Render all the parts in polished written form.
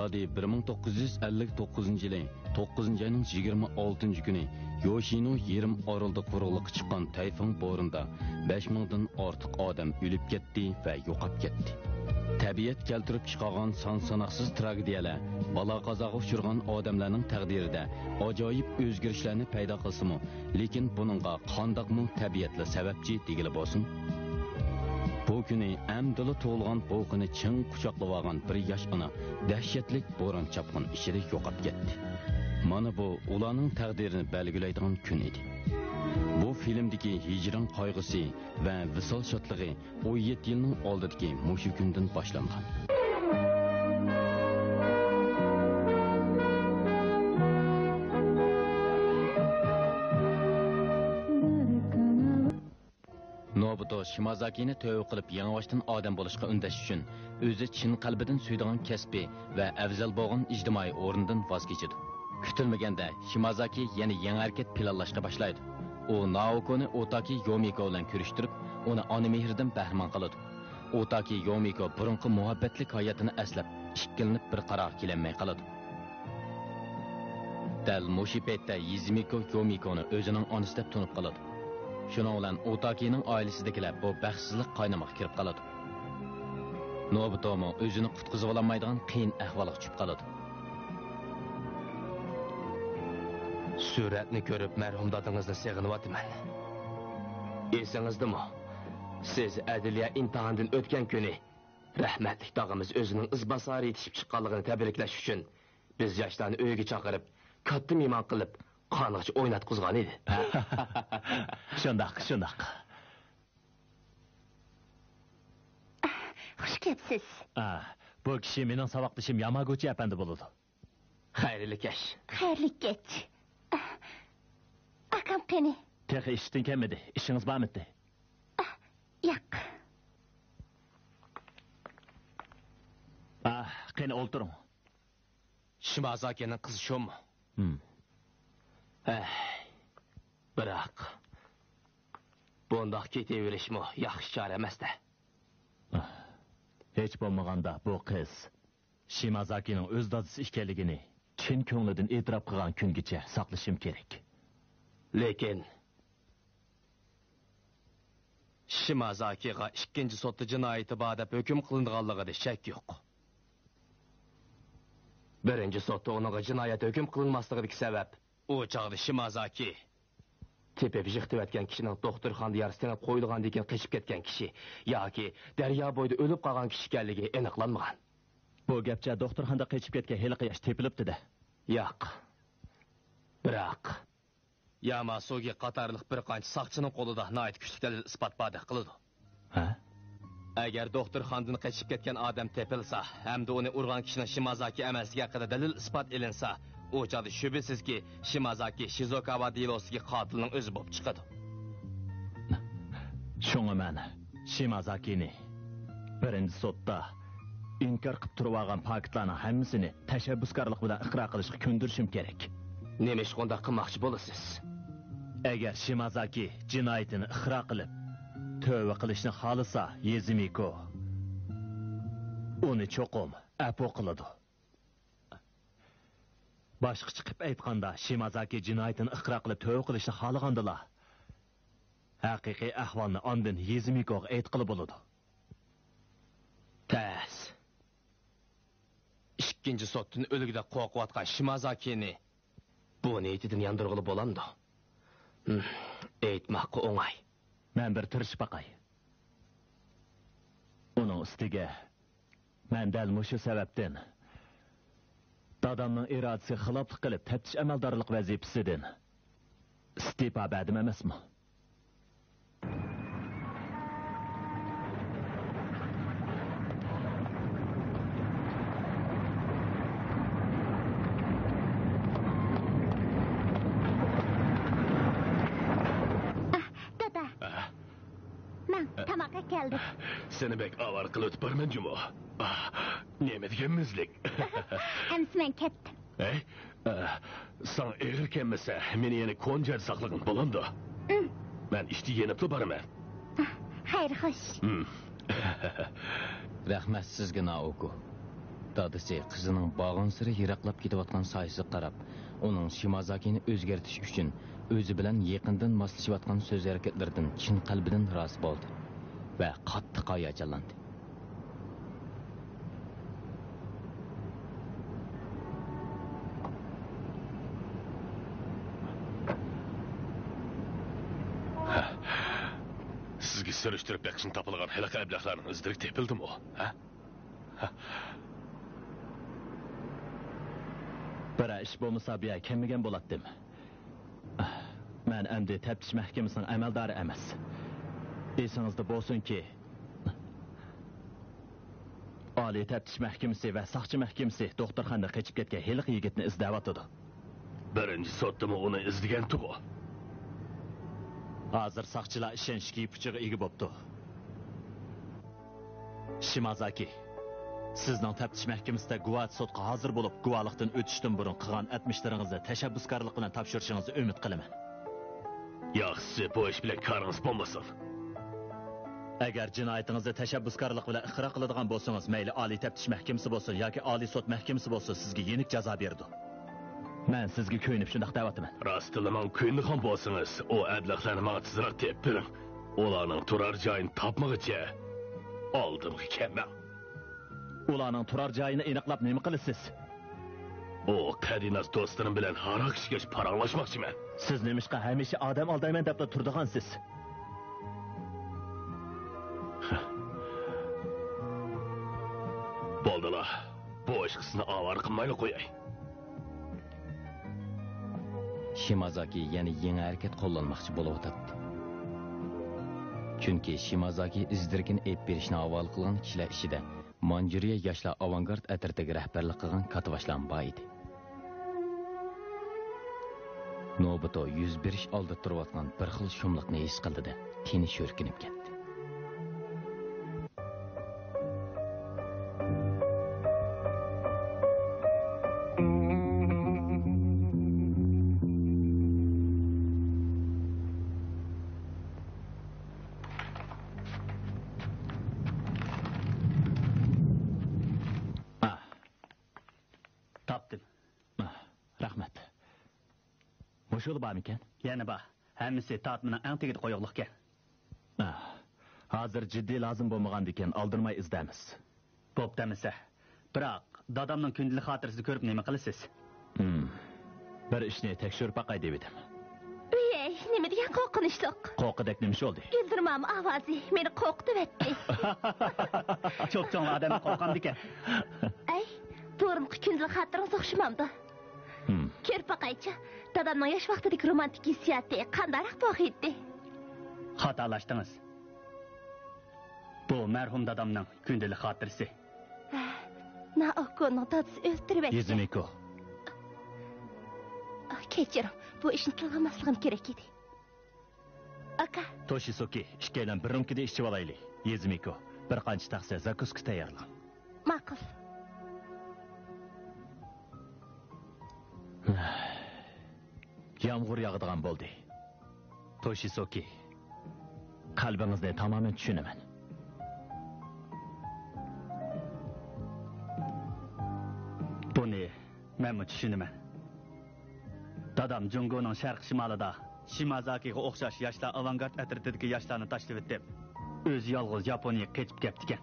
Miladi 1959 yılı 9. ayının 26. günü Yoshino yerim orulda quruqliqqa chiqqan tayfun bo'rinda 5000 dan ortiq odam o'lib ketdi va yo'qolib ketdi. Tabiat keltirib chiqargan son-sanoqsiz tragediyalar, balo qazoga uchirgan odamlarning taqdirida ajoyib o'zgarishlarni paydo qilsa-mu, lekin buningga qandoqmi tabiatli sababchi degili bo'lsin. Bu kuni amdili tug'ilgan bo'qini ching quchoqlab olgan bir yosh ona dahshatlik bo'ron chapqin ichida yo'qolib ketdi. Mana bu ularning taqdirini belgilaydigan kun edi. Bu filmdagi hijron qayg'usi va visol shodligi 17 yilning oldidagi mushu kundan boshlangan. Nobuto Shimazakini tövbe qilib yangiboshdan odam bo'lishga undash uchun o'zi chin qalbidan suydigan kasbi va afzal bo'lgan ijtimoiy o'rnidan voz kechadi. Kutilmaganda Shimazaki yana yangi harakat planlashga boshlaydi. U Naokoni Otaki Yomiko bilan ko'rishtirib, uni ona mehridan bahramon qiladi. Otaki Yomiko burunqi muhabbatlik hayotini eslab, ikkilanib bir qaror kelinmay qoladi. Dal mushu paytda Yizmiko Yomikoni o'zining onasi deb tunib qoladi. Şuna olan Otaki'nin ailesidekiler bu baxtsizlik qaynamoq kirib qoladi. Nobuto'mo o'zini qutqizib olamaydigan qiyin ahvolga tushib qoladi. Suratni ko'rib marhum dadingizni seg'inyapman. Esingizdami? Siz adliya imtihondan o'tgan kuni rahmatli dog'imiz o'zining izbosari yetishib chiqqanligini tabriklash uchun biz yoshlarni uyga chaqirib, katta mehmon qilib qanıqçı oynatqızgan edi. Şundaq. Xush kepsiz. Bu kishi mening saboqdishim Yamaguchi apandi bo'ladi. Xayrli kech. Xayrli kech. Akam qani? Tex ishdan kelmadi. Ishingiz bormidi? Yo'q. Qani o'ltiring. Shimazakining qizi shumi? Biroq bundoq ketaverishmi yaxshi chora emas-da. Hech bo'lmaganda bu qiz Shimazakining o'z dadisi ekanligini chin ko'nglidan e'tirof qilgan kungacha saqlashim kerak. Lekin Shimazakiga ikkinchi sotda jinoyati bor deb hukm qilinganligida shak yo'q. Birinchi sotda uning jinoyat hukm qilinmasligiga sabab u chaqda Shimazaki tepib yig'tiyotgan kishining doktorxonada yarasidan qo'yilgandan keyin qochib ketgan kishi yoki daryo bo'yida o'lib qolgan kishi ekanligi aniqlanmagan. Bu gapcha doktorxonada qochib ketgan heliqi yosh tepilibdi-da. Yo'q. Biroq Yamasugi qatorliq bir qancha saqchining qo'lida nihoyat kuchli dalil isbot bor qiladi. Agar doktorxonadan qochib ketgan odam tepilsa hamda uni urgan kishining Shimazaki emasligi haqida dalil isbot elinsa, o chog'da shubhasizki Shimazaki Shizuokawa delosiga qotilning o'zi bo'lib chiqadi. Shunga men Shimazakini birinchi sotda inkor qilib turib olgan faktlarning hammasini tashabbuskorlik bilan iqror qilishga ko'ndirishim kerak. Nima ish qonda qilmoqchi bo'lasiz? Agar Shimazaki jinoyatini iqror qilib tövbe qilishni xohlasa, Yezimiko uni cho'qim apo qiladi. Boshqa chiqib aytganda, Shimazaki jinoyatini iqror qilib tövbe qilishni xohlagandilar. Haqiqiy ahvolni ondan Yezimikoga aytqili bo'ladi. Tas. Ikkinchi sotdan o'ligida qo'rqayotgan Shimazakini bu niyatidan yondirg'ili bo'landi. Aytmoqqa o'ng'ay. Men bir tirishib baqay. Uning ustiga men dal mushu sababdan dadamning irodasiga xiloflik qilib taftish amaldorlik vazifasidan iste'fo berdim emasmi? Geldik. Seni bek avar qilib o'tparman Jumo. Nima deganmizlik? Ems men ketdim. San erkenmese meni yana konjer saqlagin bo'lindi. Men ishni yenibli boraman. Xayr, xo'sh. Rahmat sizga Naoko. Dadisi qizining bağın siri yiroqlab ketayotgan soyasiga qarab, uning Shimazakini o'zgartirish uchun o'zi bilan yaqindan moslashayotgan so'z harakatlaridan chin qalbidan rozi bo'ldi va qattiq hayajonlandi. Sizga surishtirib baksin topilgan halaqa ablaqlarning izdirik tepildimi o? Bir ish bo'lmasa bu kelmagan bo'lardim. Men endi taftish mahkamasining amaldori emas. Esingizda bo'lsinki, Oliy taftish mahkamasi va soqchi mahkamasi doktorxonada qochib ketgan heliq yigitni izlayotdi. Birinchi sotdimi uni izlagan tuğu. Hozir soqchilar ishonchga puchiga ega bo'pti. Shimazaki, sizning taftish mahkamasida guvoh sudga hozir bo'lib, guvohlikdan o'tishdan burun qilgan atmishlaringizni tashabbuskorlik bilan topshirishingizni umid qilaman. Yaxshisi bu ish bilan qaringiz bo'lmasin. Agar jinoyatingizni tashabbuskorlik bilan iqror qiladigan bo'lsangiz, mayli oliy taftish mahkamasi bo'lsin yoki oliy sud mahkamasi bo'lsin, sizga yenik jazo berdi. Men sizga ko'ynib shunday da'vataman. Rostlaman ko'ynixon bo'lsangiz, o ablaqlarni menga tezroq tepib bering. Ularning turar joyini topmoqcha oldimga kelmang. Ularning turar joyini aniqlab nima qilasiz? O qadinaz do'stlarim bilan haroq ishga paranglashmoqchiman. Siz nemishqa hamisha odam aldayman deb turdigansiz? Bo'ldilar. Bu ishqisini avar qilmayli qo'yay. Shimazaki yana yangi harakat qo'llanmoqchi bo'layotdi. Chunki Shimazaki izdirkini ep berishni avval qilgan kishilar ichida Manjuriya yoshlar avangard atratiga rahbarlik qilgan Katavashlan bor edi. Nobito yuz berish oldida turayotgan bir xil shumliqni his qildi-da, teni sho'rkinib ketdi. Şöyle bağım iken? Yani bak, hemisi tatmına en tegid koyuqluq ke. Hazır ciddi lazım bo'lmagan diken aldırmay izdemiz. Bop demese. Biroq, dadamның kündülük hatırızı körüp neyme qilasiz? Bir ishni tekshirib baqay deb edim. Ey, nima degan qo'rqinchliq. Qo'rqidek nima ish oldi? Güldirmam ovozi meni qo'rqitib etdi. Çok çoğun adamı qo'rqan diken. Ey, to'g'ri kündülük hatırınız o'xshamamdi. Ko'rib baqaychi, dadamning yosh vaqtidagi romantik hissiyoti qandaroq bo'g'iydi? Xatolashdingiz. Bu merhum dadamның kündülük hatırısı. Naoko'ning dadasi o'ltirib etdi. Yuzumiko. Kechiring, bu ishni qilmasligim kerak edi. Aka. Toshisoki, ishkaylan bir rumkida ishchi olaylik. Yuzumiko, bir qancha taqsa zakuska tayyorlang. Ma'qul. Yağmur yağadigan bo'ldi. Toshisoki, qalbingizni tamamen tushunaman. Buni men tushunaman. Dadam Jungo'ning sharq shimolida Shimazakiga o'xshash yoshlar avangard atrofidagi yoshlarni tashlab etib, o'zi yolg'iz Yaponiyaga ketib ketgan.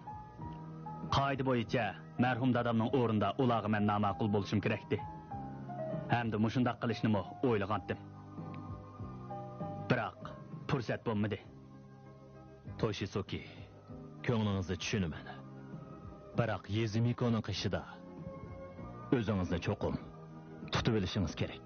Qoida bo'yicha marhum dadamning o'rnida ularga men noma'qul bo'lishim kerakdi. Hamda mushundaq qilishni o'ylagandim. Biroq fursat bo'lmadi. Toshisoki, ko'nglingizni tushunaman. Biroq Yuzumikoning qishida o'zingizni cho'qim tutib olishingiz kerak.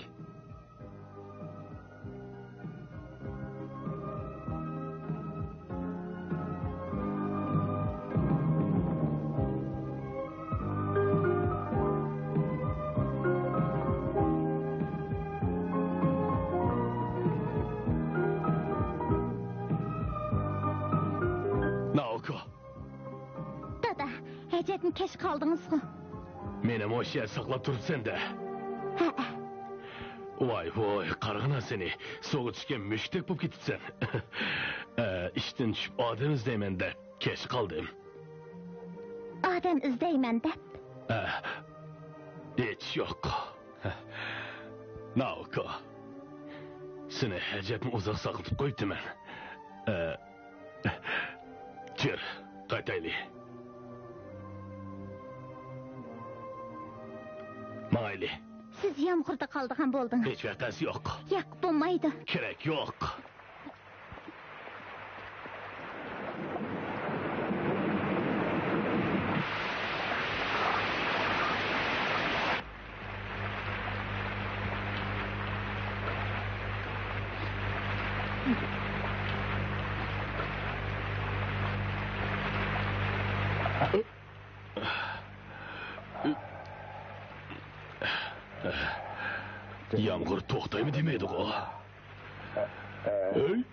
Keş kaldınız mı? Benim o şeye saklap turupsen de. Vay vay, qarğına seni. Soğuk düşken müştek bulup gitipsen. İşten düşüp adam izleymen de keş kaldım. Adam izleymen de? Hiç yok. Naoko. Seni hecep mi uzak sakıtıp koydum ben. Çır, qaytaylı. Mayli. Siz yağmurda kaldığın boldunuz. Hiç vakası yok. Yak bulmaydı. Gerek yok. Yağmur to'xtaymi demaydi o. Hey?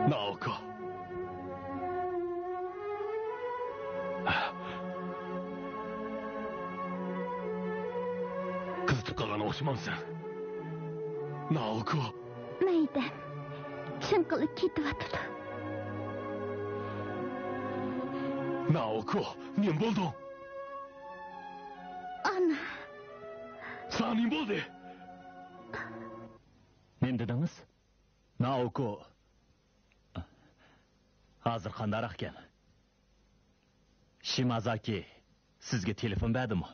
Naoko. Kızıtıp kalğana oxşamamsan. Naoko. Mayda. Çınqılıb ketivatıdı. Naoko, nem boldun? Ana. Sana nem boldu? Nem dediniz? Naoko. Hazır qandaroq ekan? Shimazaki sizga telefon berdimi?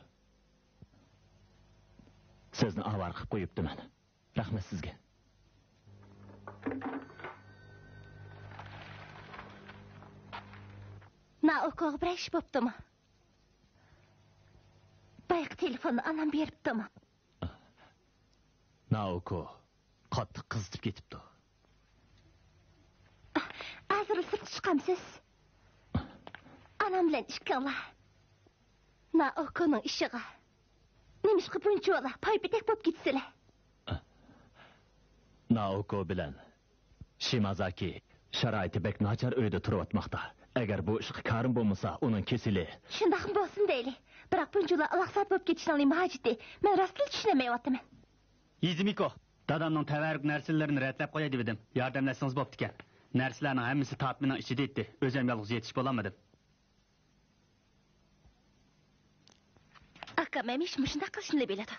Sizni avar qilib qo'yibdiman. Rahmat sizga. Naoko'ga bir ish bo'ptimi? Bayaq telefonni anam beribdimi? Naoko qattiq qizitib ketibdi. Hozir sirtga chiqamsiz. Anam bilan ishqilla. Naoko'ning ishiga. Nimishqa buncholar paybitek bo'lib ketsalar. Naoko bilan Shimazaki sharoiti bek nachar uyda turib Agar bu ishga karim bo'lmasa, uning kesili. Shundaqmi bo'lsin deyli. Biroq buncholar alaqsat bo'lib ketishning hojati. Men rostli tushunmayapman. Yizimiko, dadamning tavarruk narsalarini ratlab qo'yay dedim. Yordamlasangiz bo'pti ekan. Narsalarning hammasi tatmining ichida etdi. O'zim yolg'iz yetish bo'lolmadim. Aka, men shunday qilishni biladi.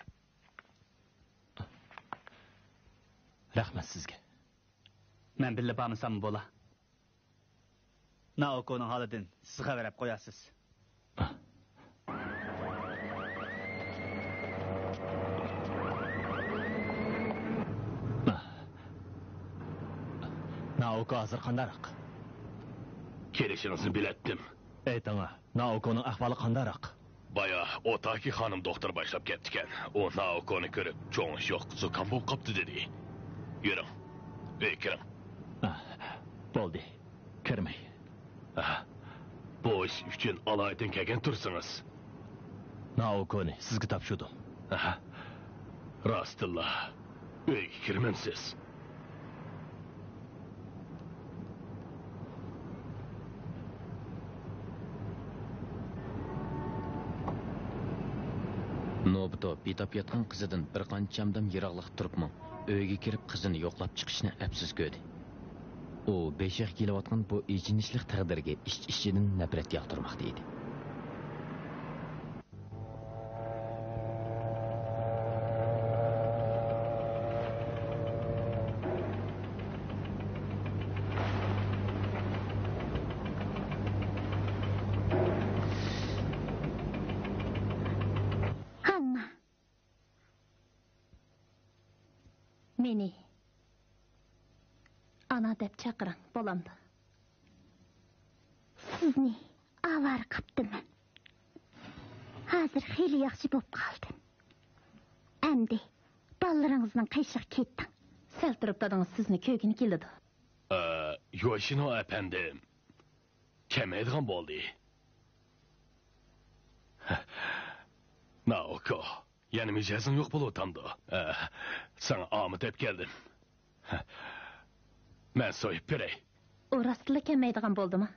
Rahmat sizga. Men billa bormasam bo'la. Naoko'ning holidan siz xabar berib qo'yasiz. Naoko hozir qandaroq? Kelishinizni biletdim. Ayting, Naoko'ning ahvoli qandaroq? Baya Otaki hanım doktor başlap kettiken. O Naoko'nu görüp çoğun iş yok, zukan bulup kaptı dedi. Yürüm. Kirim. Bo'ldi. Kirmay. Bu iş üçün alaydan kelgen tursunuz. Naoko'ni sizga topshirdim. Rastıllah. Uyga kirmemsiz. Nobito betap yotgan qizidan bir qanchamdam yiroqliq turibmi? Uyga kirib qizini yo'qlab chiqishni afsus ko'rdi. U beshiq kelayotgan bu ichinishlik taqdirga ichidan nafrat yog'dirmoqda edi. Meni ana deb chaqiring, bolamdi. Sizni avar qilibdiman. Hozir xeyli yaxshi bo'lib qoldim. Endi bolaringizning qiyshiq ketding. Sal turib dadingiz sizni ko'gini keldi. Yoshino efendim. Kemaydigan bo'ldi. Naoko. Yani mijazın yok bulu utandı. Sana amı tep geldim. Ben soyup birey. O rastlı kelmeydigan boldu mu?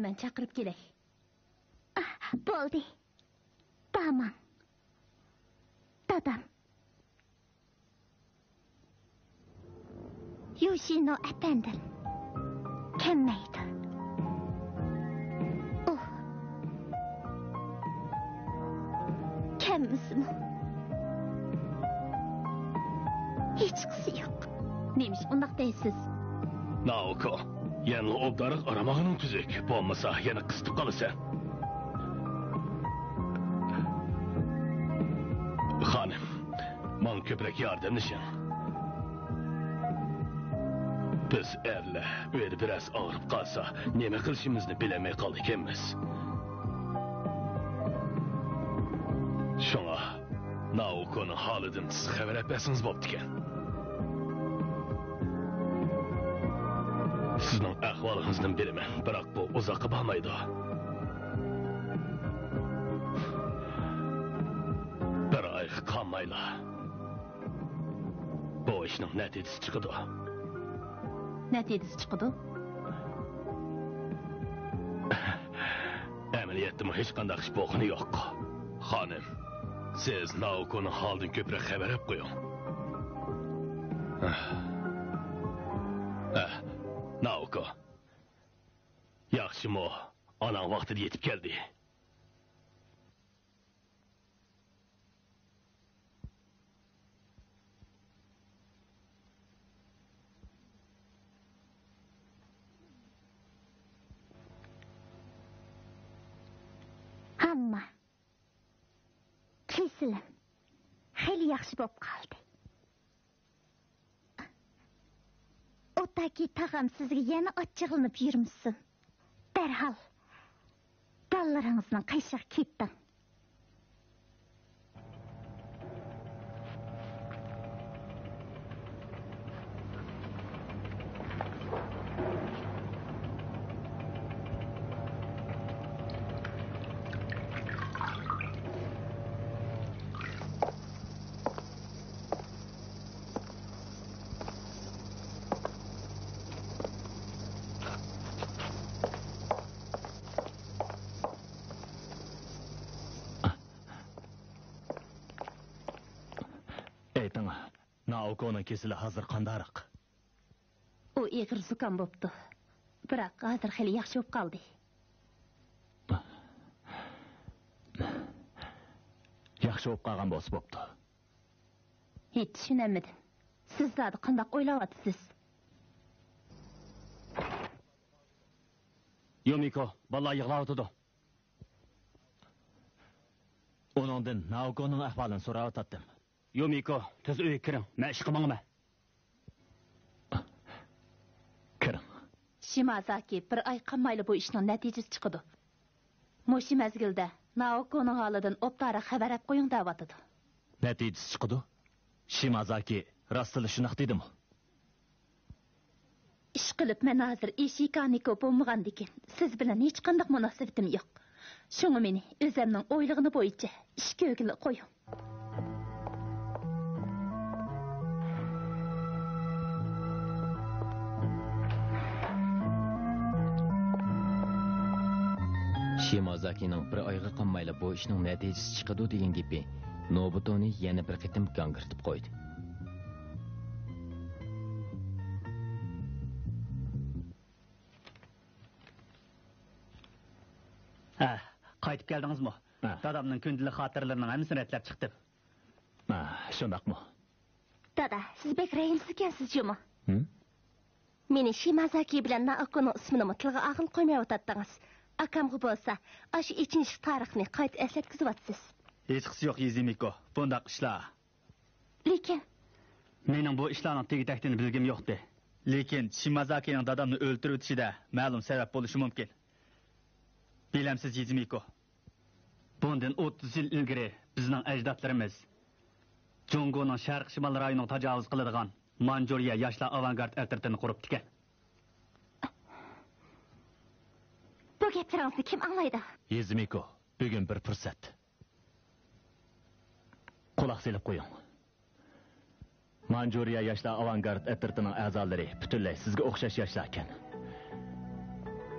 men chaqirib kelay. Bo'ldi. Tamam. Dadam. Yoshino efendim. Kelmeydi. Kendisi hiç kızı yok. Neymiş ondak değilsiz? Naoko, yanlı obdarık aramağının tüzük. Bu olmasa yana kısıtıp kalırsın. Hanım, man köprek yardımlısın. Biz erle, öyle biraz ağırıp kalsa, neme kılışımızını bilemeye kalıkemiz. Şuna, Naoko'nun halıdın siz haber etmesiniz boptiken. Sizin ahvalınızdan birimen, bırak bu uzakı bağmaydı. Bir ay kalmayla. Bu işin neticesi çıkıdı. Neticesi çıkıdı? Əməliyyatda hiç qandaq iş boğunu yok. Hanım, siz Naoko'nun haldan köprək xəbər ep qoyun. Naoko, yaxşı mı o? Anan vaxtı yetib geldi. Amma kesilim xeyli yaxshi bo'lib qoldi. Otaki tağam sizga yana ochig'lanib yurmisiz? Darhol dallaringizning qayshaq ketding. Naoko'nun kesili hazır qandarıq. O egir zukam bo'pti. Biroq hozir xeyli yaxshi bo'lib qoldi. Yaxshi bo'lib qolgan bo'lsa bo'pti. Hech tushunamadim. Siz zodi qandoq o'ylayapsiz? Yomiko, balla yig'layotdi. Onundan Naoko'nun ahvolini so'rayotdim. Yomiko, tez uyga kiring. Men ish qilmayman. Kiring. Shimazaki bir oy qolmayli bu ishning natijasi chiqadi. Mo'shi mazgilda Naoko'ning holidan obdara xabar olib qo'ying deyotdi. Natijasi chiqadi? Shimazaki rostili shunaqa dedimi? Ish qilib men hozir Ishikaniko bo'lmagan ekan. Siz bilan hech qanday munosabatim yo'q. Shunga meni o'zimning o'ylig'ini bo'yicha ishga o'g'ilib qo'ying. Shimazakining bir oyga qolmayli bu ishning natijasi chiqadi degan gapi Nobutoni yana bir qitim gangirtib qo'ydi. Qaytib keldingizmi? Dadamning kundalik xotiralarining hammasini etlab chiqdim. Shundaqmi? Dada, siz bek rayimsiz ekansiz-jimi? Meni Shimazaki bilan Naoko'ning ismini mutlaqo aql qo'ymayotdingiz. Akamga bo'lsa, ash ichinchi tarixni qayta eslatkizyapsiz. Hech qisi yo'q Yizimiko, bundaq ishlar. Lekin mening bu ishlarning tegi-taktini bilgim yo'qdi. Lekin Shimazakining dadamni o'ltirib o'tishida ma'lum sabab bo'lishi mumkin. Bilamsiz Yizimiko. Bundan 30 yil ilgari bizning ajdodlarimiz Jongoning sharq shimol rayonining tajovuz qiladigan Manjuriya yoshlar avangard ertirtini qurib ekan. Bu gaplarni kim anglaydi? Yizimiko, bugun bir fursat. Quloq selib qo'ying. Manjuriya yoshlar avangard ertirtining a'zolari butunlay sizga o'xshash yoshlar ekan.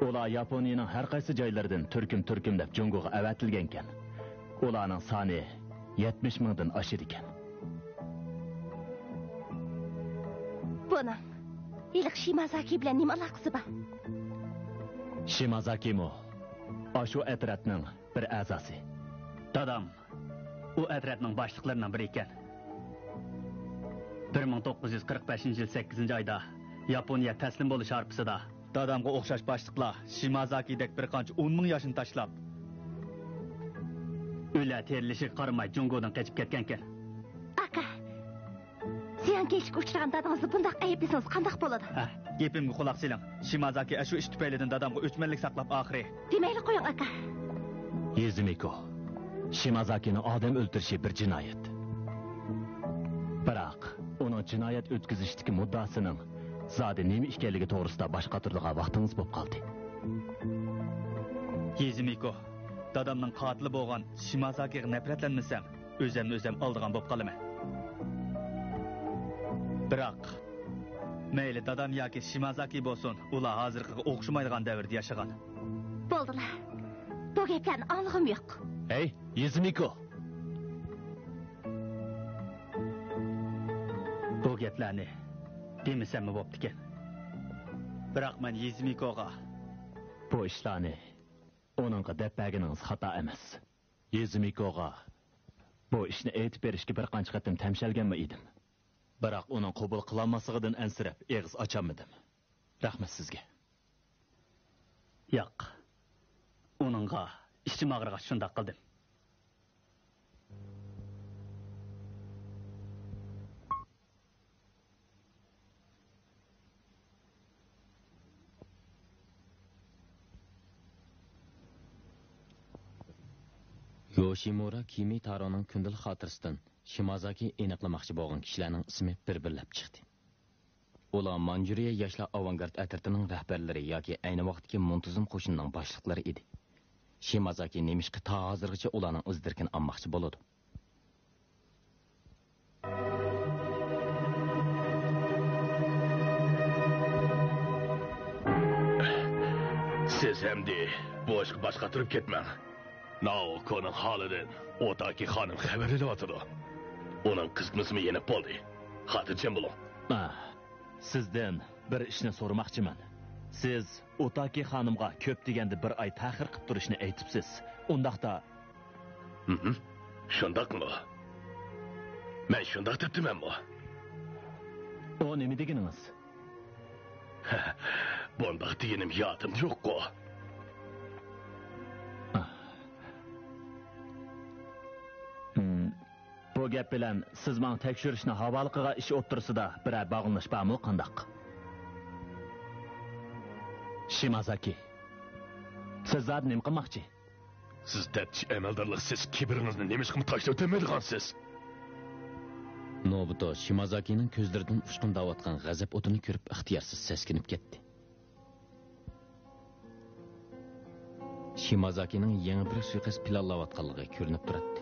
Ular Yaponiyaning har qaysi joylaridan turkum-turkumlab Jungoga avatilgan ekan. Ularning soni 70 mingdan oshir ekan. Buning iliq Shimazaki bilan nima aloqasi bor? Shimazaki-mo shu atratning bir a'zosi. Dadam u atratning boshliqlaridan biri ekan. 1945-yil 8-oyda Yaponiya taslim bo'lish arifasida dadamga o'xshash boshliqlar Shimazakidek bir qancha 10 ming yoshini tashlab o'la terilishiga qaramay Jungodan qochib ketgan ekan. Aka, sen kechga uchragan dadingizni bundoq ayblasangiz qandoq bo'ladi? Gapimga quloq soling. Shimazaki shu ish tufaylidan dadamga o'chmanlik saqlab oxiri. Demayli qo'ying aka. Yezimiko, Shimazakining odam o'ldirishi bir jinoyat. Biroq uning jinoyat o'tkazishdagi muddasining zodi nima ekanligi to'g'risida boshqa turliga vaqtingiz bo'lib qoldi. Yezimiko, dadamning qotili bo'lgan Shimazakiga nafratlanmasam, o'zim oldigan bo'lib qolaman. Biroq mayli dadam yoki Shimazaki bo'lsin, ular hozirgiga o'xshamaydigan davrda yashagan. Bo'ldilar. Bu gaplarni anlig'im yo'q. Hey, Yezimiko. Bu gaplarni demasam bo'pti ekan. Biroq men Yezimikoga bu ishlarni onunga deb berganingiz xato emas. Yezimikoga bu ishni aytib berishga bir qancha qatim tamshalganman edim. Biroq uning qabul qilolmasligidan ansirab og'iz ocholmadim. Rahmat sizga. Yo'q. Uningga ishim og'rig'ach shunday qildim. Yoshimura Kimi Taroning kundalik xotirasidan Shimazaki aniqlamoqchi bo'lgan kishilarning ismi bir-birlab chiqdi. Ular Manjuriya yoshlar avangard atratining rahbarlari yoki ayni vaqtdagi muntazam qo'shinning boshliqlari edi. Shimazaki nemishqa ta hozirgacha ularning izdirkini olmoqchi bo'ladi. Siz hamdi boshqa boshqa turib ketmang. Naoko'ning holidan Otaki xonim xabar olyotdi. Uning qizmisimi yana bo'ldi. Xotirjam bo'ling. Sizdan bir ishni so'ramoqchiman. Siz Otaki xonimga ko'p deganda bir oy ta'xir qilib turishni aytibsiz. Undaqda Shundaqmi? Men shundaq debdimanmi? O nima deganingiz? Bundaq deganim yotim yo'q-ku. Bu gap bilan siz men tekshirishni havola qilgan ish o'ttirisida biror bog'lanish bormi qandaq? Shimazaki, siz zot nima qilmoqchi? Siz tepchi amaldorliksiz kibringizni nemishqim tashlab o'tmaydigansiz. Nobuto Shimazakining ko'zlaridan uchqun davatgan g'azab o'tini ko'rib ixtiyorsiz seskinib ketdi. Shimazakining yangi bir suiqasd planlayotganligi ko'rinib turadi.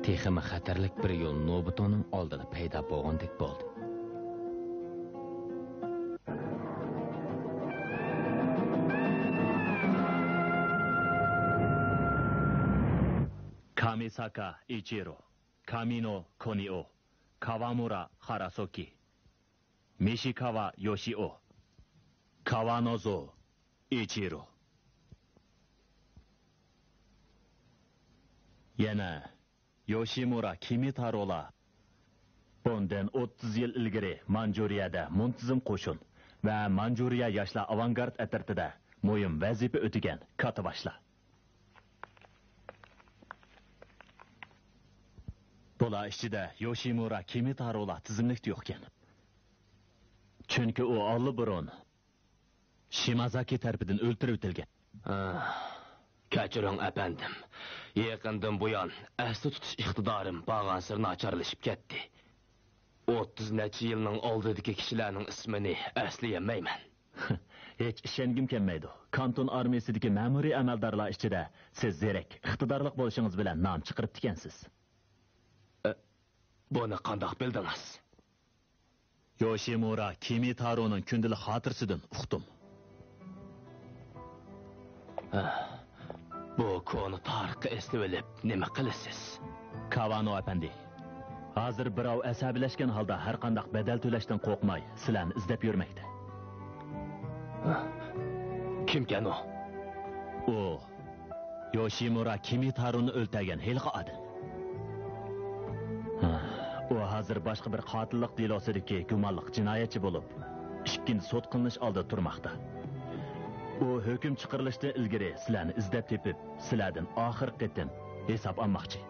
Texmi xatarlik bir yo'l Nobutoning oldida paydo bo'lgandek bo'ldi. Kamisaka Ichiro, Kamino Konio, Kawamura Harasoki, Mishikawa Yoshio, Kawanozo Ichiro. Yana Yoshimura Kimitaro'lar bundan 30 yil ilgari Manjuriyada muntazam qo'shin va Manjuriya yoshlar avangard atrotida muhim vazifa o'tagan katiboshlar. Bular ichida Yoshimura Kimitaro'lar tizimlikda yo'q ekan. Chunki u olliburun Shimazaki tarafidan o'ldirib o'tilgan. Kechiring efendim. Yaqindan buyon asli tutish iqtidorim bag'ansir nacharlashib ketdi. 30 necha yilning oldidagi kishilarning ismini aslayolmayman. Hech ishongim kelmaydi. Kanton armiyasidagi ma'muriy amaldorlar ichida siz zerak, iqtidorli bo'lishingiz bilan nom chiqarib ekansiz. Buni qandoq bildingiz? Yoshimura Kimitaro'nun kündəlik xatırısıdan uqdim. Bu konu tarixi esli bilib nima qilasiz? Kavano efendi. Hazır birov asabileşken halda her qandaq bedel töleşten qo'rqmay, sizlarni izlab yurmoqda. Kimkan o? O Yoshimura Kimitaro'ni o'ltirgan hilqi odam. O hazır başqa bir qotillik delosidagi gumonliq jinoyatchi bo'lib, ikkinchi sud qilinish oldida turmoqda. O hukm chiqarilishdan ilgari sizlarni izlab tepib, sizlardan oxir qitim hisob olmoqchi.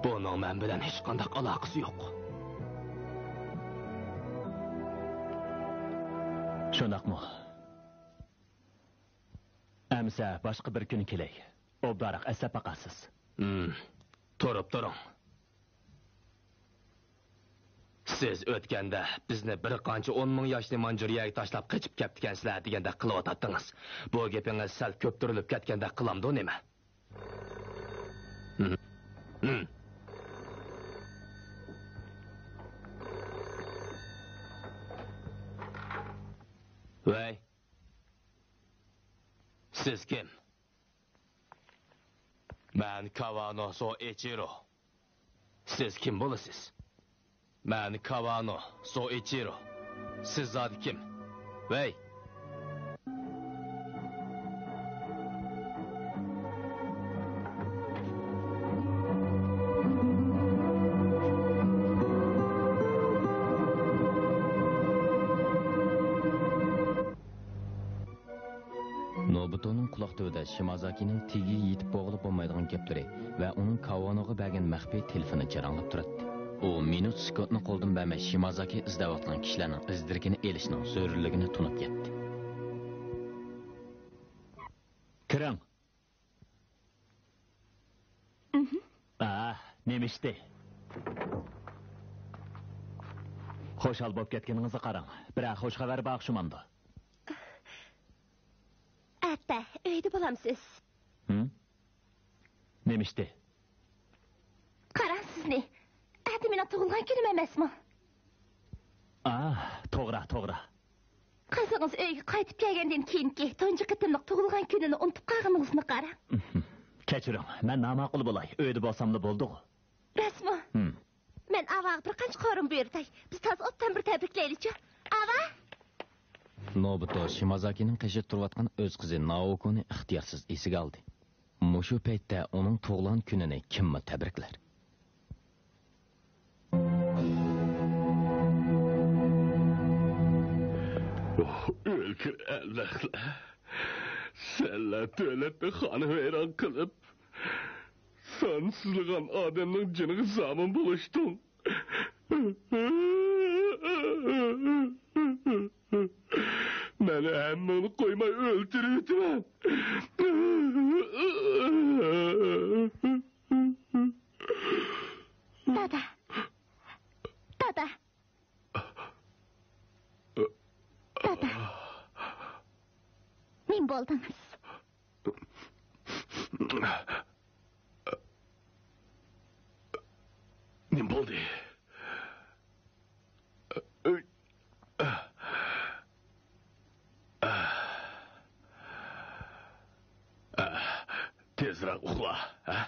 Buning men bilan hech qanday aloqasi yo'q. Shundaqmi? Amsa boshqa bir kun kelay. Obdariq asab aqasiz. Turib turing. Siz o'tganda bizni bir qancha 10 ming yoshli Manjuriyaga tashlab qochib ketgansizlar deganda qilib o'tdingiz. Bu gapingiz sal ko'ptirilib ketganda qilamdi nima? Vay. Siz kim? Ben Kawano Soichiro. Siz kim bo'lasiz? Ben Kawano Soichiro. Siz zat kim? Vay. Nobuto'nun quloq tövdə Shimazakinin tigi yetib bo'g'ilib bo'lmaydigan gaplari va uning Kawanoga bergan maxfiy telefoni jaranglab turadi. U minut sekundni qo'ldan bermay Shimazaki izlayotgan kishilarning izdirgini elishning zarurligini tunib ketdi. Kiring. Nemishdi? Xo'shal bo'lib ketganingizga qarang. Biroq xo'sh xabar baxshimamdi. Atta, uyda bo'lamsiz. Nemishdi? Qarang sizni. Ati meni tug'ilgan kunim emasmi? To'g'ri. Qizingiz uyga qaytib kelgandan keyinki tunji qitimliq tug'ilgan kunini unutib qolganingizni qarang. Kechiring, men namaqul bo'lay. Uyda bo'lsamli bo'ldi-ku. Rasmi? Men avaga bir qancha qorin buyurday. Biz toza otdan bir tabriklaylik-chi. Ava? Nobuto Shimazakining qishib turayotgan o'z qizi Naokoni ixtiyorsiz esiga oldi. Mushu paytda uning tug'ilgan kunini kimmi tabriklar? O'lkir Allahlar. Senlar davlatni xoni vayron qilib, sonsizligan odamning jiniga zomin bo'lishding. Meni hammani qo'ymay o'ltiryapman. Dada. Men bo'ldingiz. Nim bo'ldi? Tezroq uxla, ha?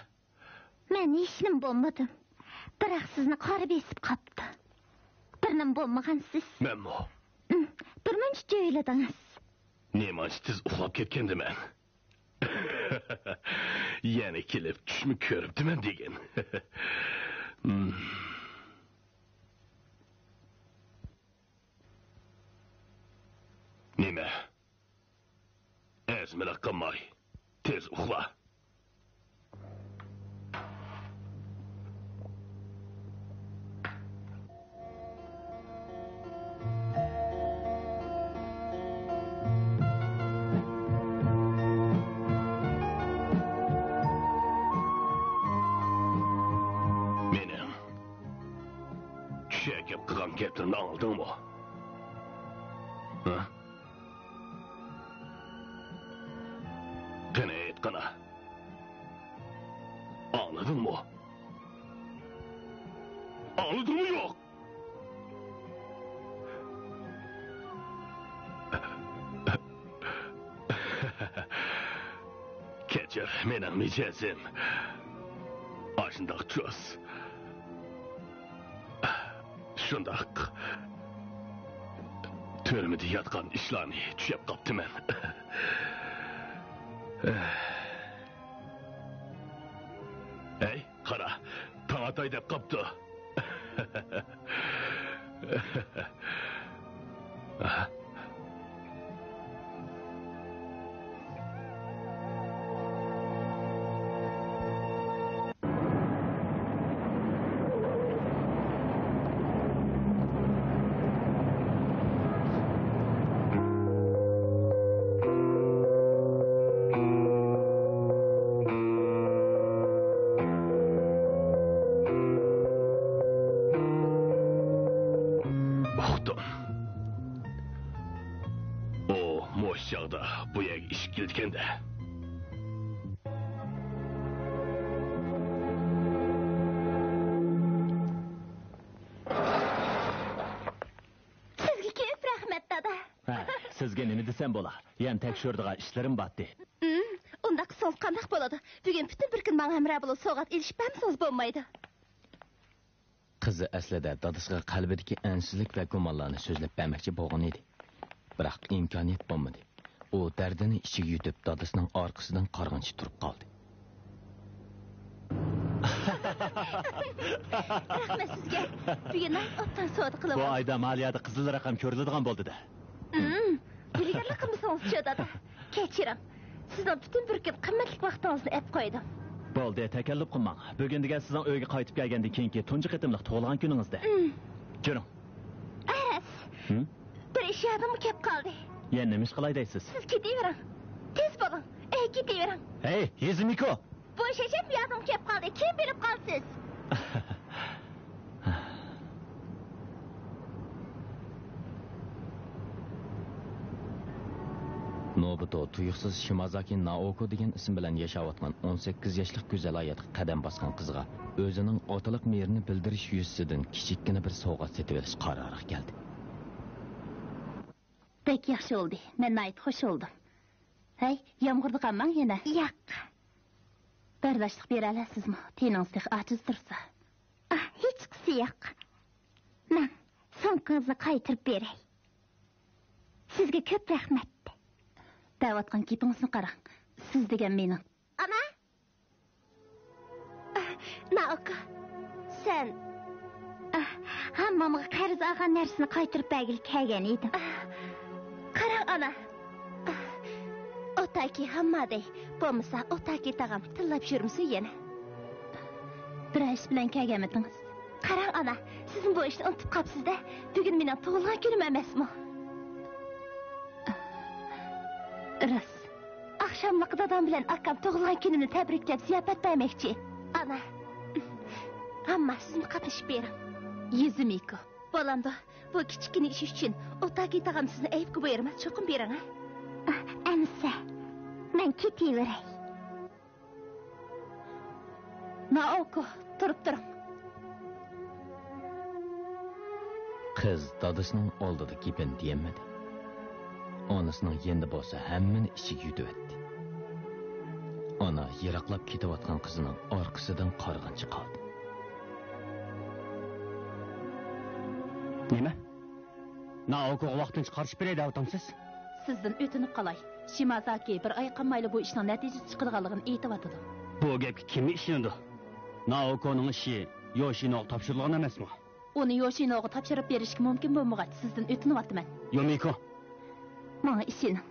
Men ishnim bo'lmadim. Biroq sizni qora besib qopti. Birnim bo'lmagansiz. Menmi? Birmuncha joyladingiz. Nemancha tez uxlab ketgandiman. Yana kelib tushmi ko'ribdiman degan. Nima? Azmini qilmay, tez uxla. Gaplarni aldingmi? Ha? Qani aytqana. Anladingmi? Anladingmi yo'q? Kechir, mening mijozim. Ashundoq cho'z. Shundoq. Türmede yatgan ishlarni tushib qoptiman. Hey, qara, tong atay deb qopti. Bu yerga ish kelganda. Sizga ko'p rahmat, dada. Sizga nima desam bo'la? Yan tekshirdigan ishlarim batdi. Unda qilsangiz qanday bo'ladi? Bugun butun bir kun menga hamroh bo'lib so'g'at ilishib bersangiz bo'lmaydi. Qizi aslida dadasiga qalbidagi ansizlik va gumonlarni so'zlab bermoqchi bo'lgan edi. Biroq imkoniyat bo'lmadi. U dardini ichiga yutib, dadasining orqasidan qarg'anchi turib qoldi. Rahmat sizga. Bugun otdan savdo qilaman. Bu oyda maliyada qizil raqam ko'riladigan bo'ldi-da. Bilganlar qilmasangiz-chi, dada. Kechiring. Sizdan butun bir kun qimmatli vaqtingizni ep qo'ydim. Bo'ldi, takalluf qilmang. Bugun degan sizning uyga qaytib kelgandan keyingi tunji qitimliq tug'ilgan kuningizda. Juring. Aras. Bir ish yadim kelib qoldi. Yana nima ish qilay deysiz? Siz ketavering. Tez bo'ling. Ketavering. Hey, Yezmiko. Bo'shashib yadim kelib qoldi. Kim berib qolsiz? Nobuto tuyuqsiz Shimazaki Naoko degan ism bilan yashayotgan 18 yoshlik go'zal hayotga qadam bosgan qizga o'zining otaliq merini bildirish yuzasidan kichikkina bir sovg'a setib olish qarori keldi. Pek yaxshi oldu. Men nayt hoş oldum. Hey, yağmurda qalmang yana. Yo'q. Bardashlik bera olasizmi? Teningizlik ajiz tursa. Hech qisi yo'q. Men so'mkangizni qaytirib beray. Sizga ko'p rahmat. Davatgan gapingizni qarang. Siz degan mening. Ana? Naoka. Sen hammamga qarz olgan narsani qaytirib bergil kelgan edim. Qarang ana. Otaki hammaday. Bo'lmasa otaki tag'am tillab yurmisiz yana. Bir ish bilan kelganmidingiz? Qarang ana, sizning bu ishni unutib qolibsiz-da. Bugun mening tug'ilgan kunim emasmi? Ras. Akşamlık dadam bilen akam tug'ilgan kunimni tabriklab ziyofat bermoqchi. Ana. Hamma sizni qatnashib bering. Yuzumiko. Bolamda bu kichkina ish uchun otaki tag'am sizni aybga buyurmas, cho'qim bering, ha? Ansa. Men ketaveray. Naoko, turib turing. Qiz dadasining oldida gapin diyemedi. Onasining yendi bo'lsa hammani ichiga yutib etdi. Ona yiroqlab ketayotgan qizining orqasidan qarg'anchi qoldi. Nima? Naoko'ga vaqtini chiqarib beray deyapsiz? Sizdan o'tinib qolay. Shimazaki bir oy qolmayli bu ishning natijasi chiqadiganligini aytib. Bu gapga kim ishindi? Naoko'ning ishi Yoshinoga topshirilgan emasmi? Uni Yoshinoga topshirib berishga mumkin bo'lmag'ach sizdan o'tinyapman. Yomiko. Menga ishining.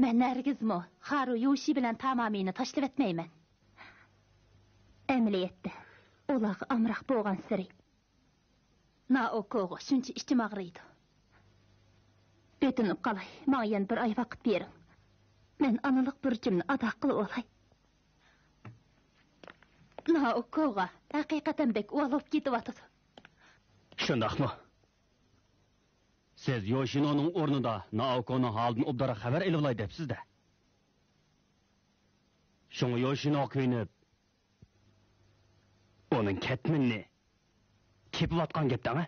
Men nargizmi Haru Yoshi bilan tamomiyni tashlab etmayman. Amaliyotda ularga amroq bo'lgan siri. Naoko'ga shuncha ichim og'riydi. O'tinib qolay. Menga yana bir oy vaqt bering. Men onalik burchimni ado qilib olay. Naoko'ga haqiqatan bek o'lib ketyapti. Shundaqmi? Siz Yoshinoning o'rnida Naoko'ning holidan obdara xabar elolay debsiz-da. Shunga Yoshino kuyinib, onun ketminni tepiyotgan gapdami?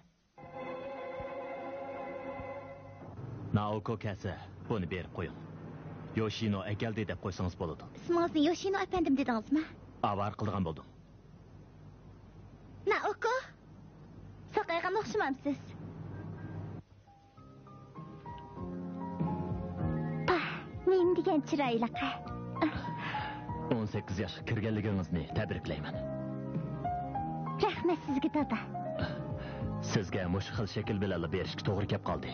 Naoko kelsa, buni berib qo'ying. Yoshino akeldi deb qo'ysangiz bo'ladi. İsmingizni Yoshino efendim dedingizmi? Avar qilgan bo'ldim. Naoko? Soqayga o'xshamamsiz. Neyim degan chiroyliqa. 18 yoshga kirganligingizni tabriklayman. Rahmat sizga dada. Sizga mush xil shakl bilan berishga to'g'ri kelib qoldi.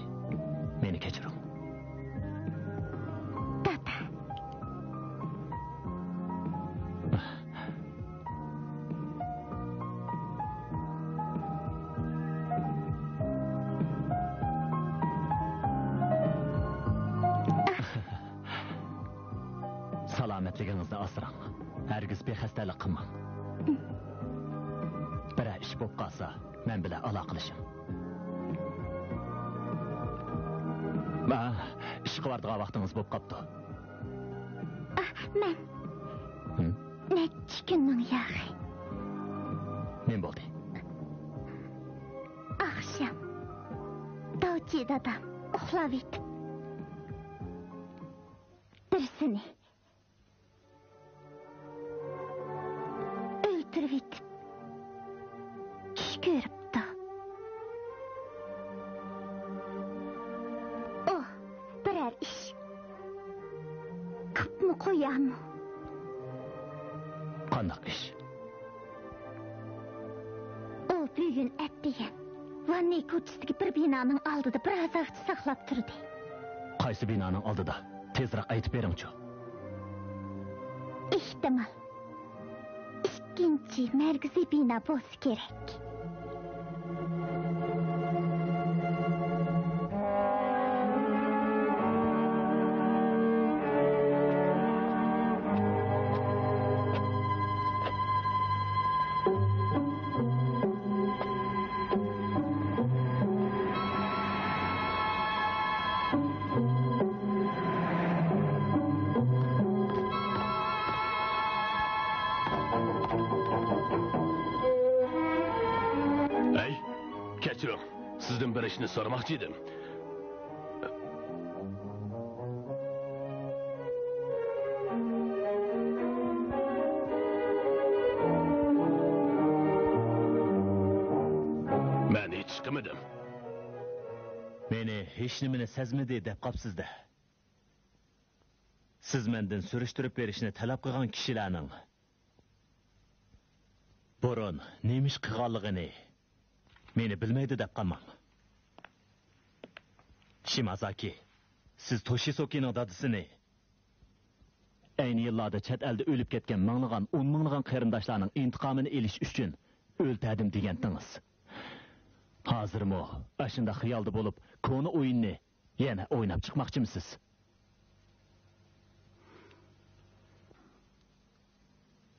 Meni kechiring. Dada. Salomatligingizni asrang. Hargiz bexastalik qilmang. Bir ish bo'lib qolsa, men bilan aloqalashing. Ish qilardigan vaqtingiz bo'lib qopti. Men. Necha kunning yog'i. Men bo'ldi. Akşam. Davchi dadam uxlab etdi. Birisini öldürüp etdi. Tush ko'ribdi. O birer ish qilibmi qo'yammi? Qanday ish? O bugun atdigan Vanney ko'chasidagi bir binoning oldida biroz vaqt saqlab turdi. Qaysi binoning oldida? Tezroq aytib bering-chi. Ehtimal ikkinchi markaziy bino bo'lsa kerak. Sizden bir işini sormakçıydım. Ben hiç çıkamadım. Meni hech nimani sezmadi deb qopsizda. Siz mendan surishtirib berishni talab qilgan kishilarning burun nima ish qilganligini meni bilmaydi deb qolmang. Shimazaki, siz Toshisokining dadisini ayni yillarda chet elda o'lib ketgan minglagan, 10 minglagan qarindoshlarning intiqomini olish uchun o'ltadim degandingiz. Hozirmi ashunda xiyolda bo'lib, koni o'yinni yana o'ynab chiqmoqchimisiz?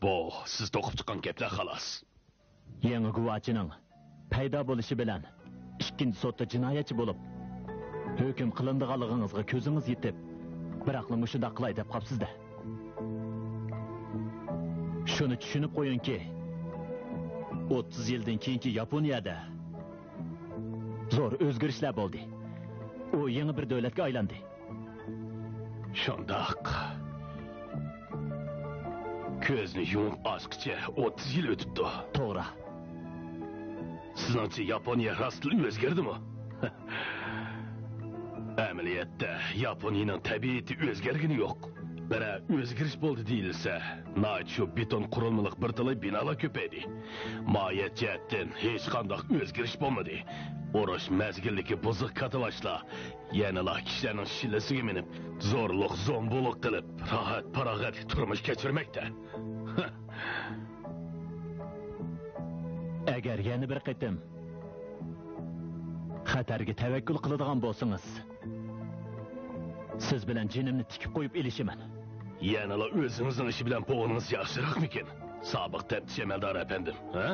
Bu siz to'qib chiqqan gaplar xolos. Yangi guvochining paydo bo'lishi bilan ikkinchi sotda jinoyatchi bo'lib hukm qilindiganligingizga ko'zingiz yetib, biroqli mushunda qilay deb qopsizda. Shuni tushunib qo'yingki, 30 yildan keyingi Yaponiyada zo'r o'zgarishlar bo'ldi. U yangi bir davlatga aylandi. Shundoq. Ko'zni yumib ochqicha 30 yil o'tibdi. To'g'ri. Sizningcha Yaponiya rostli o'zgardimi? Amaliyotda Yaponiyaning tabiati o'zgargani yo'q. Bira o'zgarish bo'ldi deyilsa, nayt shu beton qurilmalik bir talay binolar ko'paydi. Mohiyat jihatdan hech qanday o'zgarish bo'lmadi. Urush mazgilligi buzuq katavashlar, yanala kishilarning shillasiga minib, zo'rliq, zo'mbuliq qilib, rohat, farog'at turmush kechirmoqda. Agar yana bir qitim xatarga tavakkul qiladigan bo'lsangiz, siz bilan jinimni tikib qo'yib elishiman. Yanala o'zingizning ishi bilan bo'g'ingiz yaxshiroqmikin? Sobiq taftish amaldori efendim, ha?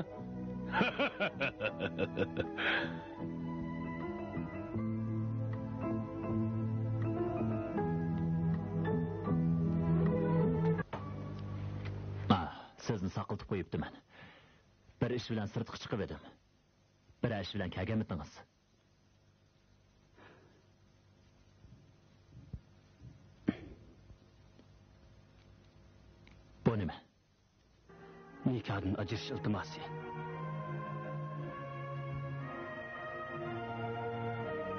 Sizni saqlatib qo'yibdiman. Bir ish bilan sirtqa chiqib edim. Bir ish bilan kelganmidingiz? Bu nima? Nikohdan ajrashish iltimosi.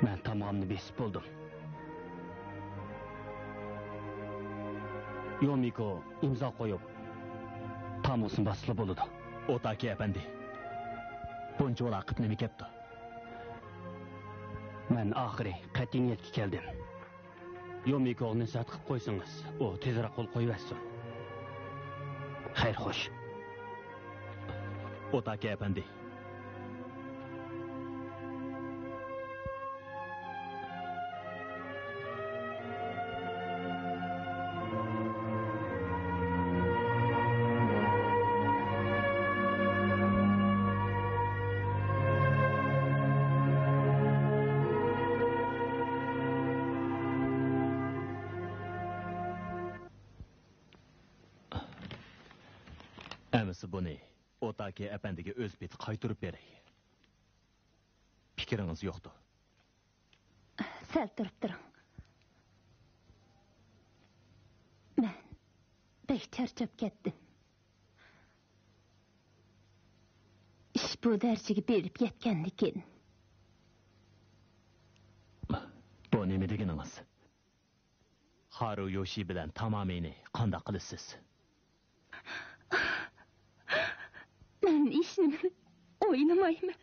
Men tamomini besib bo'ldim. Yomiko imzo qo'yib, Tamosin basli bo'ladi. Otaki efendi. Buncha vaqt nima ketdi? Men oxiri qat'iy niyatga keldim. Yomiko'ni sat qilib qo'ysangiz, u tezroq qo'l qo'yversin. Xayr, xo'sh. Otaki efendi. Әмісі бұны Otaki efendiga o'z beti qaytarib beray. Fikringiz yo'qdi. Sal turib turing. Men bek charchab ketdim. Ish bu darajaga berib yetgandan keyin. Bu nima deganingiz? Haru Yoshi bilan tamomini qanday qilasiz? Men ishni o'ynamayman.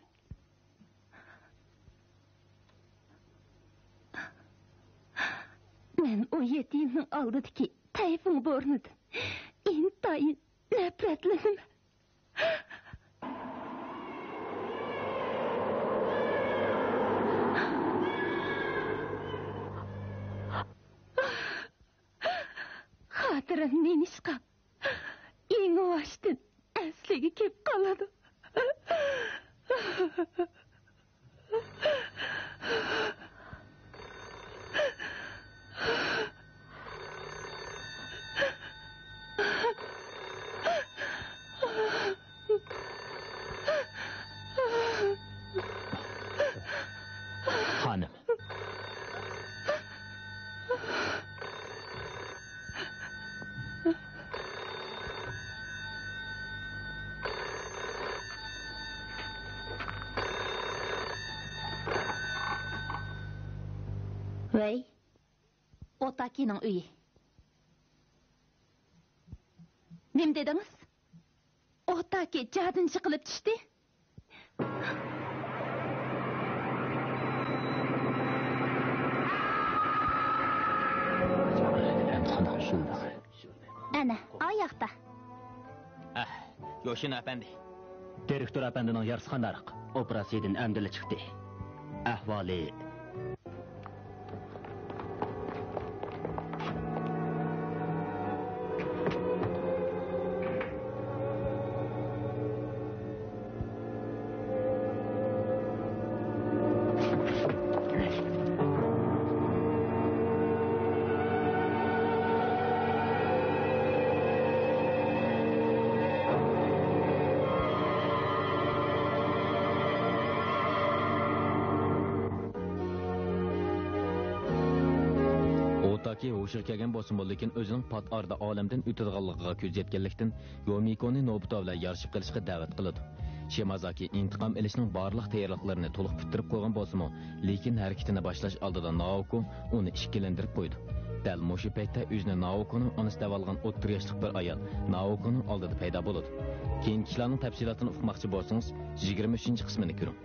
Men o yetimning oldidagi Tayfun bornidan intayin nafratlanaman. Xotirim nenishqa yengivashdan asliga kelib qoladi. Hanım. Vay, Otaki'nin uyi. Nim dediniz? Otaki cadın çıkılıp düştü. Ana, ayakta. Yoshin efendi. Direktör efendinin yarısı qandarıq? Operasiyadan amdili chiqdi. Ahvoli Otaki hoşuq kelgan bo'lsin, lekin o'zining pat arda olamdan o'tadiganligiga ko'z yetganlikdan Yomikoni Nobuta bilan yarışib qilishga da'vat qiladi. Shimazaki intiqom olishning barliq tayyorliklarini to'liq bitirib qo'ygan bo'lsa-mu, lekin harakatini boshlash oldida Naoko uni ishkilantirib qo'ydi. Dal mushu paytda o'zini Naokoning onasi davolgan 30 yoshlik bir ayol Naokoning oldida paydo bo'ladi. Keyin kishilarning tafsilotini o'qimoqchi bo'lsangiz, 23-qismini ko'ring.